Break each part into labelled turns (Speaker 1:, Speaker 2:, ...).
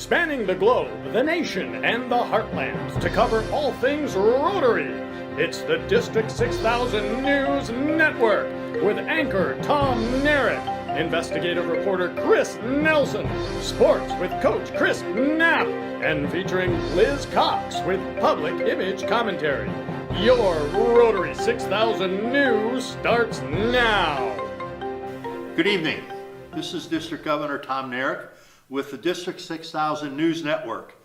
Speaker 1: Spanning the globe, the nation, and the heartland to cover all things Rotary. It's the District 6000 News Network with anchor Tom Narek, investigative reporter Chris Nelson, sports with Coach Chris Knapp, and featuring Liz Cox with public image commentary. Your Rotary 6000 News starts now.
Speaker 2: Good evening. This is District Governor Tom Narek with the District 6000 News Network.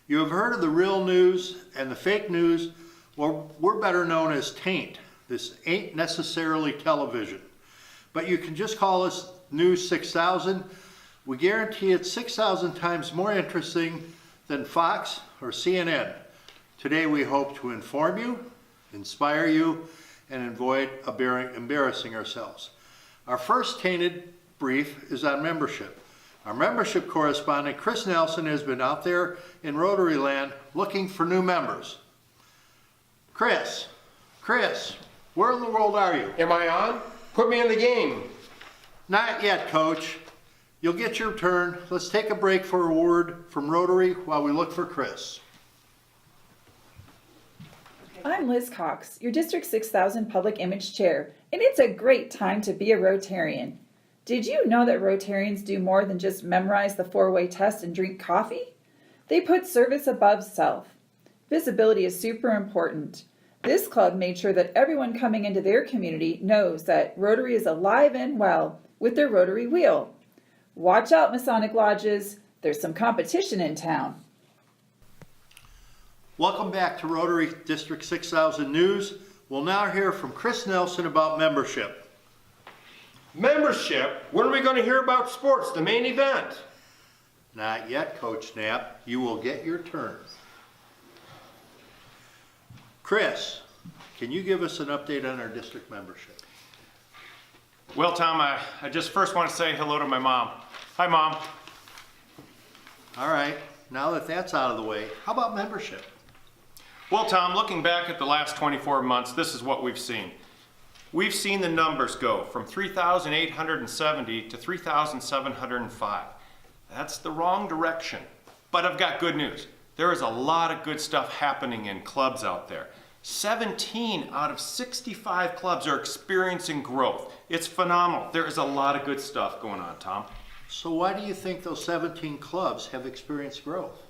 Speaker 2: You have heard of the real news and the fake news. Well, we're better known as Taint. This ain't necessarily television, but you can just call us News 6000. We guarantee it's 6,000 times more interesting than Fox or CNN. Today we hope to inform you, inspire you, and avoid embarrassing ourselves. Our first Tainted brief is on membership. Our membership correspondent, Chris Nelson, has been out there in Rotary Land looking for new members. Chris, where in the world are you?
Speaker 3: Am I on? Put me in the game.
Speaker 2: Not yet, Coach. You'll get your turn. Let's take a break for a word from Rotary while we look for Chris.
Speaker 4: I'm Liz Cox, your District 6000 Public Image Chair, and it's a great time to be a Rotarian. Did you know that Rotarians do more than just memorize the four-way test and drink coffee? They put service above self. Visibility is super important. This club made sure that everyone coming into their community knows that Rotary is alive and well with their Rotary wheel. Watch out, Masonic Lodges. There's some competition in town.
Speaker 2: Welcome back to Rotary District 6000 News. We'll now hear from Chris Nelson about membership.
Speaker 3: Membership? When are we going to hear about sports, the main event?
Speaker 2: Not yet, Coach Knapp. You will get your turn. Chris, can you give us an update on our district membership?
Speaker 5: Well, Tom, I just first want to say hello to my mom. Hi, Mom.
Speaker 2: All right, now that that's out of the way, how about membership?
Speaker 5: Well, Tom, looking back at the last 24 months, this is what we've seen. We've seen the numbers go from 3,870 to 3,705. That's the wrong direction. But I've got good news. There is a lot of good stuff happening in clubs out there. 17 out of 65 clubs are experiencing growth. It's phenomenal. There is a lot of good stuff going on, Tom.
Speaker 2: So why do you think those 17 clubs have experienced growth?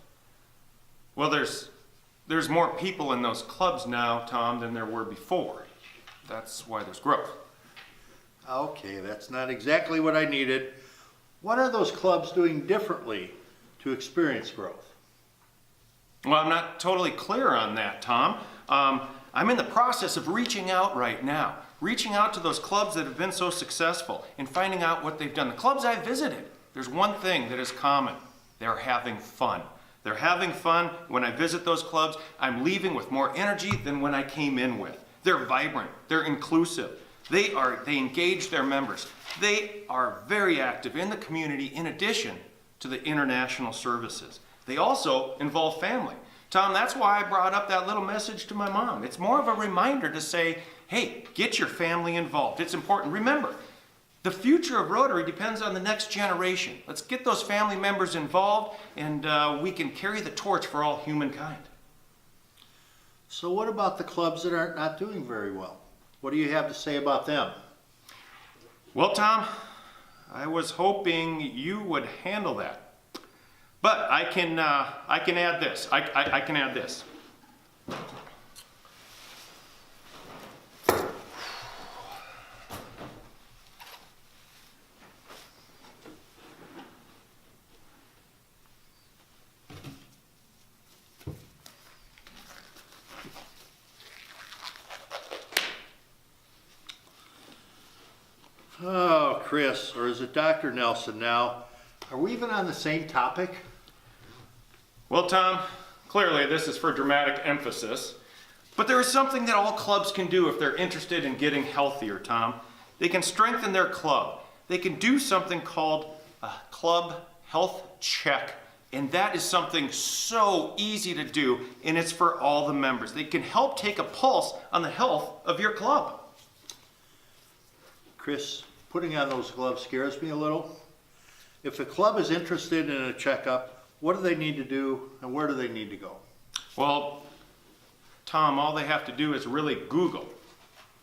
Speaker 5: Well, there's more people in those clubs now, Tom, than there were before. That's why there's growth.
Speaker 2: Okay, that's not exactly what I needed. What are those clubs doing differently to experience growth?
Speaker 5: Well, I'm not totally clear on that, Tom. I'm in the process of reaching out right now. Reaching out to those clubs that have been so successful and finding out what they've done. The clubs I've visited, there's one thing that is common. They're having fun. They're having fun. When I visit those clubs, I'm leaving with more energy than when I came in with. They're vibrant. They're inclusive. They engage their members. They are very active in the community in addition to the international services. They also involve family. Tom, that's why I brought up that little message to my mom. It's more of a reminder to say, hey, get your family involved. It's important. Remember, the future of Rotary depends on the next generation. Let's get those family members involved and we can carry the torch for all humankind.
Speaker 2: So what about the clubs that are not doing very well? What do you have to say about them?
Speaker 5: Well, Tom, I was hoping you would handle that. But I can add this. I can add this.
Speaker 2: Oh, Chris, or is it Dr. Nelson now? Are we even on the same topic?
Speaker 5: Well, Tom, clearly this is for dramatic emphasis, but there is something that all clubs can do if they're interested in getting healthier, Tom. They can strengthen their club. They can do something called a club health check, and that is something so easy to do, and it's for all the members. They can help take a pulse on the health of your club.
Speaker 2: Chris, putting on those gloves scares me a little. If a club is interested in a checkup, What do they need to do and where do they need to go?
Speaker 5: Well, Tom, all they have to do is really Google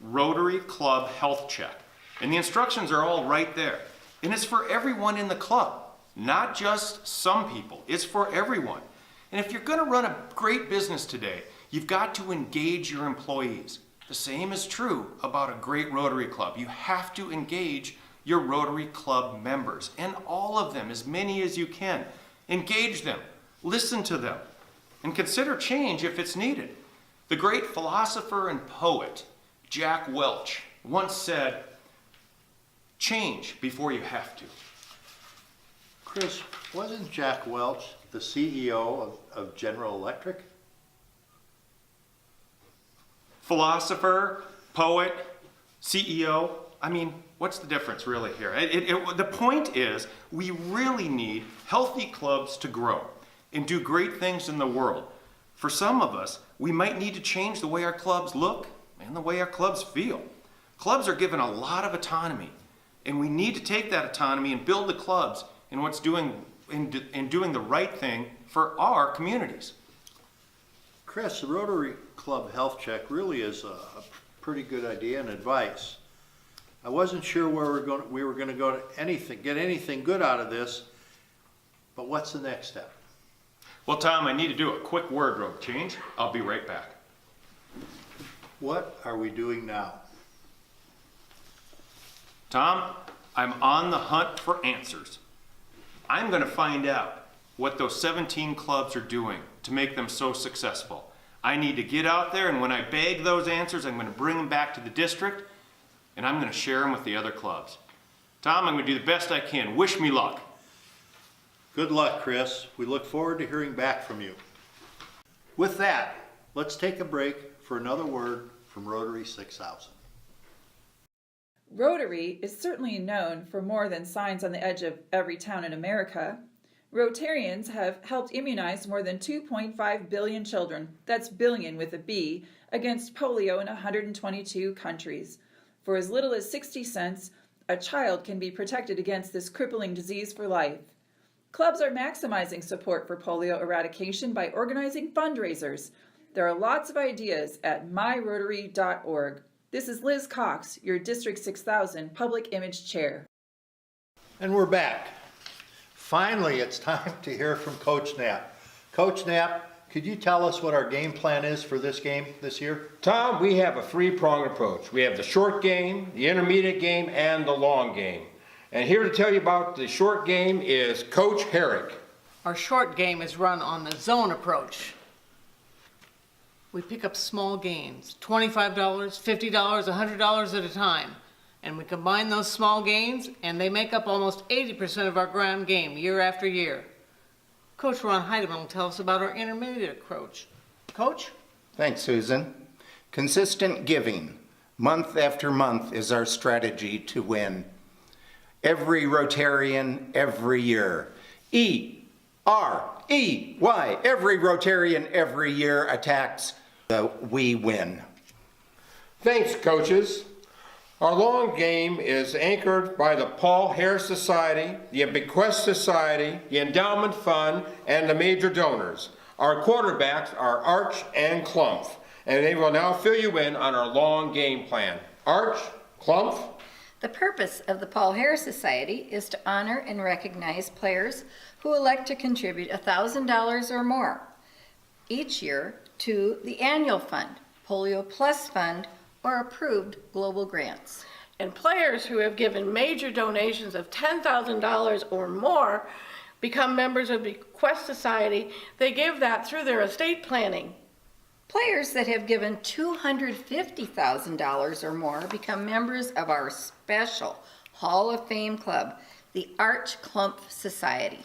Speaker 5: Rotary Club Health Check. And the instructions are all right there. And it's for everyone in the club, not just some people. It's for everyone. And if you're going to run a great business today, you've got to engage your employees. The same is true about a great Rotary Club. You have to engage your Rotary Club members, and all of them, as many as you can. Engage them, listen to them, and consider change if it's needed. The great philosopher and poet, Jack Welch, once said, "Change before you have to."
Speaker 2: Chris, wasn't Jack Welch the CEO of General Electric?
Speaker 5: Philosopher, poet, CEO, I mean, what's the difference really here? The point is, we really need healthy clubs to grow and do great things in the world. For some of us, we might need to change the way our clubs look and the way our clubs feel. Clubs are given a lot of autonomy, and we need to take that autonomy and build the clubs in doing the right thing for our communities.
Speaker 2: Chris, the Rotary Club Health Check really is a pretty good idea and advice. I wasn't sure where we were going to go to get anything good out of this, but what's the next step?
Speaker 5: Well, Tom, I need to do a quick wardrobe change. I'll be right back.
Speaker 2: What are we doing now?
Speaker 5: Tom, I'm on the hunt for answers. I'm going to find out what those 17 clubs are doing to make them so successful. I need to get out there, and when I bag those answers, I'm going to bring them back to the district, and I'm going to share them with the other clubs. Tom, I'm going to do the best I can. Wish me luck.
Speaker 2: Good luck, Chris. We look forward to hearing back from you. With that, let's take a break for another word from Rotary 6000.
Speaker 4: Rotary is certainly known for more than signs on the edge of every town in America. Rotarians have helped immunize more than 2.5 billion children, that's billion with a B, against polio in 122 countries. For as little as 60 cents, a child can be protected against this crippling disease for life. Clubs are maximizing support for polio eradication by organizing fundraisers. There are lots of ideas at myrotary.org. This is Liz Cox, your District 6000 Public Image Chair.
Speaker 2: And we're back. Finally, it's time to hear from Coach Knapp. Coach Knapp, could you tell us what our game plan is for this game this year?
Speaker 3: Tom, we have a three-pronged approach. We have the short game, the intermediate game, and the long game. And here to tell you about the short game is Coach Herrick.
Speaker 6: Our short game is run on the zone approach. We pick up small gains, $25, $50, $100 at a time. And we combine those small gains, and they make up almost 80% of our ground game year after year. Coach Ron Heidemann will tell us about our intermediate approach. Coach?
Speaker 7: Thanks, Susan. Consistent giving, month after month, is our strategy to win. Every Rotarian, every year. E-R-E-Y. Every Rotarian, every year attacks the we win.
Speaker 3: Thanks, coaches. Our long game is anchored by the Paul Harris Society, the Bequest Society, the Endowment Fund, and the major donors. Our quarterbacks are Arch and Clumph, and they will now fill you in on our long game plan. Arch, Clumph.
Speaker 8: The purpose of the Paul Harris Society is to honor and recognize players who elect to contribute $1,000 or more each year to the annual fund, Polio Plus Fund, or approved global grants.
Speaker 9: And players who have given major donations of $10,000 or more become members of the Bequest Society. They give that through their estate planning.
Speaker 8: Players that have given $250,000 or more become members of our special Hall of Fame club, the Arch Clumph Society.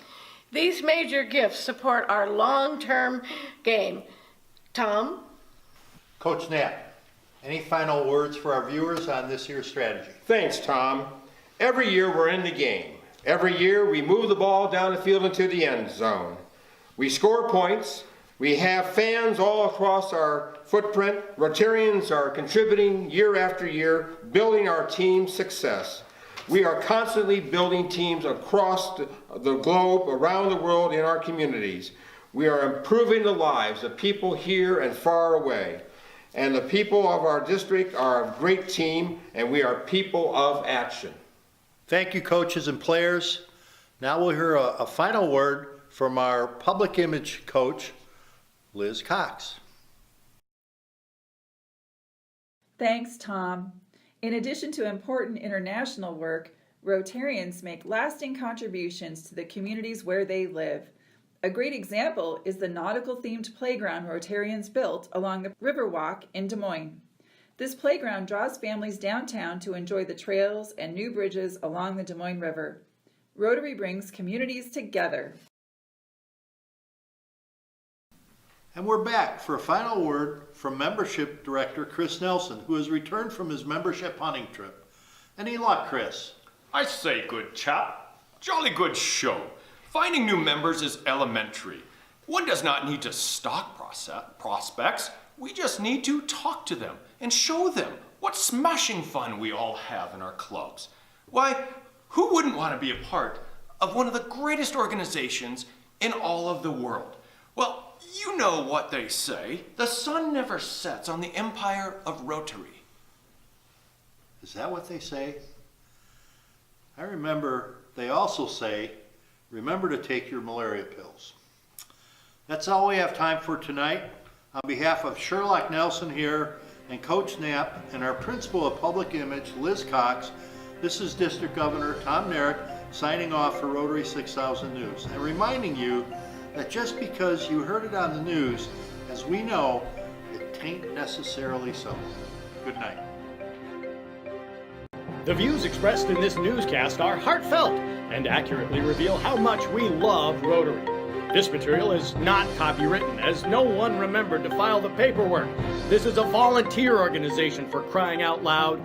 Speaker 9: These major gifts support our long-term game. Tom?
Speaker 2: Coach Knapp, any final words for our viewers on this year's strategy?
Speaker 3: Thanks, Tom. Every year we're in the game. Every year we move the ball down the field into the end zone. We score points. We have fans all across our footprint. Rotarians are contributing year after year, building our team's success. We are constantly building teams across the globe, around the world, in our communities. We are improving the lives of people here and far away. And the people of our district are a great team, and we are people of action.
Speaker 2: Thank you, coaches and players. Now we'll hear a final word from our public image coach, Liz Cox.
Speaker 4: Thanks, Tom. In addition to important international work, Rotarians make lasting contributions to the communities where they live. A great example is the nautical-themed playground Rotarians built along the Riverwalk in Des Moines. This playground draws families downtown to enjoy the trails and new bridges along the Des Moines River. Rotary brings communities together.
Speaker 2: And we're back for a final word from Membership Director Chris Nelson, who has returned from his membership hunting trip. Any luck, Chris?
Speaker 5: I say, good chap. Jolly good show. Finding new members is elementary. One does not need to stalk prospects. We just need to talk to them and show them what smashing fun we all have in our clubs. Why, who wouldn't want to be a part of one of the greatest organizations in all of the world? Well, you know what they say. The sun never sets on the empire of Rotary.
Speaker 2: Is that what they say? I remember they also say, remember to take your malaria pills. That's all we have time for tonight. On behalf of Sherlock Nelson here and Coach Knapp and our Principal of Public Image, Liz Cox, this is District Governor Tom Narek signing off for Rotary 6000 News and reminding you that just because you heard it on the news, as we know, it tain't necessarily so. Good night.
Speaker 1: The views expressed in this newscast are heartfelt and accurately reveal how much we love Rotary. This material is not copywritten, as no one remembered to file the paperwork. This is a volunteer organization, for crying out loud.